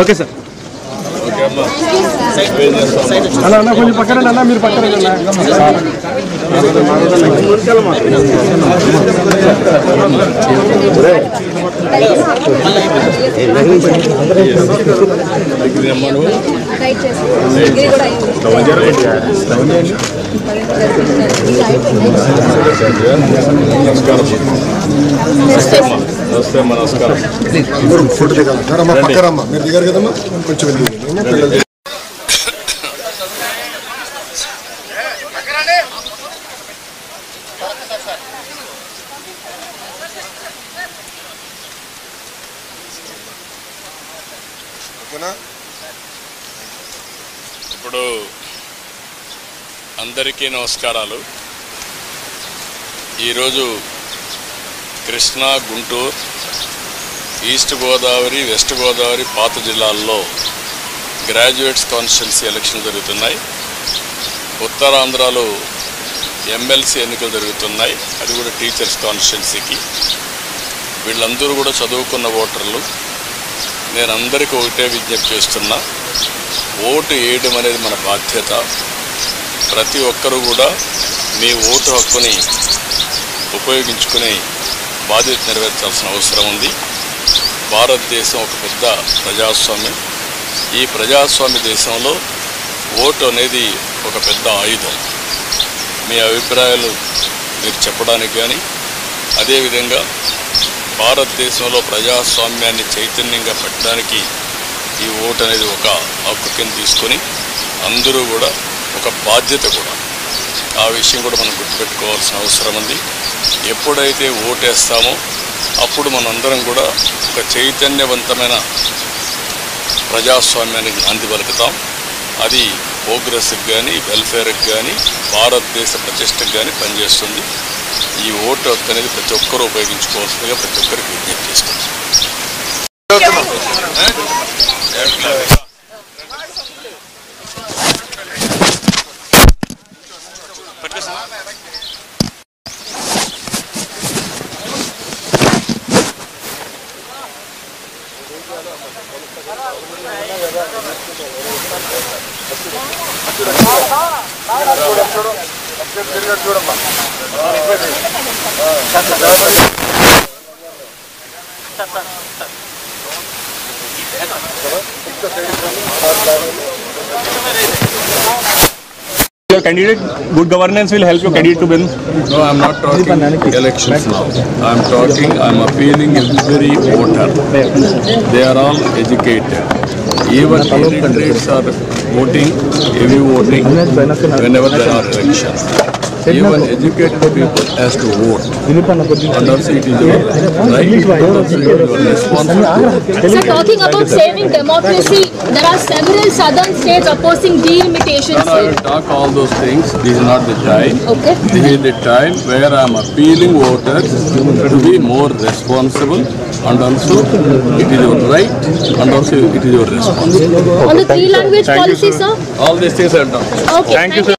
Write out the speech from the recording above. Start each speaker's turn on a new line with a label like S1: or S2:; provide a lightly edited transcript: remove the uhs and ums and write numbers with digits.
S1: Okay sir. అన్న అన్న కొంచెం పక్కన అన్న, మీరు పక్కన
S2: నమస్కారం. ఫోటో దిగాలమ్మా, పక్కరమ్మా, మీరు దిగారు కదమ్మా, కొంచెం వెళ్ళి.
S3: ఇప్పుడు అందరికీ నమస్కారాలు. ఈరోజు కృష్ణా, గుంటూరు, ఈస్ట్ గోదావరి, వెస్ట్ గోదావరి, పాత జిల్లాల్లో గ్రాడ్యుయేట్స్ కాన్స్టిట్యున్సీ ఎలక్షన్ జరుగుతున్నాయి. ఉత్తరాంధ్రలో ఎమ్మెల్సీ ఎన్నికలు జరుగుతున్నాయి, అది కూడా టీచర్స్ కాన్స్టిట్యున్సీకి. వీళ్ళందరూ కూడా చదువుకున్న ఓటర్లు. నేను అందరికీ ఒకటే విజ్ఞప్తి చేస్తున్నా, ఓటు వేయడం అనేది మన బాధ్యత. ప్రతి ఒక్కరూ కూడా మీ ఓటు హక్కుని ఉపయోగించుకుని బాధ్యత నెరవేర్చాల్సిన అవసరం ఉంది. భారతదేశం ఒక పెద్ద ప్రజాస్వామ్యం. ఈ ప్రజాస్వామ్య దేశంలో ఓటు అనేది ఒక పెద్ద ఆయుధం. మీ అభిప్రాయాలు మీరు చెప్పడానికి కానీ, అదేవిధంగా భారతదేశంలో ప్రజాస్వామ్యాన్ని చైతన్యంగా పెట్టడానికి ఈ ఓటు అనేది ఒక హక్కు కింద తీసుకొని అందరూ కూడా ఒక బాధ్యత కూడా. ఆ విషయం కూడా మనం గుర్తుపెట్టుకోవాల్సిన అవసరం ఉంది. ఎప్పుడైతే ఓటేస్తామో అప్పుడు మనందరం కూడా ఒక చైతన్యవంతమైన ప్రజాస్వామ్యానికి నాంది పలుకుతాం. అది ప్రోగ్రెస్కి కానీ, వెల్ఫేర్కి కానీ, భారతదేశ ప్రతిష్టకు కానీ పనిచేస్తుంది. ఈ ఓటు హక్కు అనేది ప్రతి ఒక్కరూ ఉపయోగించుకోవాల్సిందిగా ప్రతి ఒక్కరికి విజ్ఞప్తి చేస్తుంది.
S1: Your candidate, good governance will help your candidate to win.
S3: No, I am not talking elections now. I am appealing every voter. They are all educated. Even illiterates are voting, heavy voting whenever there are elections. Even educated people has to vote. And also it is your right, also you are responsible.
S4: Sir, talking about saving democracy, there are several southern states opposing delimitation.
S3: I will talk all those things. This is not the time.
S4: Okay.
S3: This is the time where I am appealing voters to be more responsible, and also it is your right, and also it is your responsibility.
S4: On the three language policy, sir?
S3: All these things are done.
S4: Okay. Thank you, sir.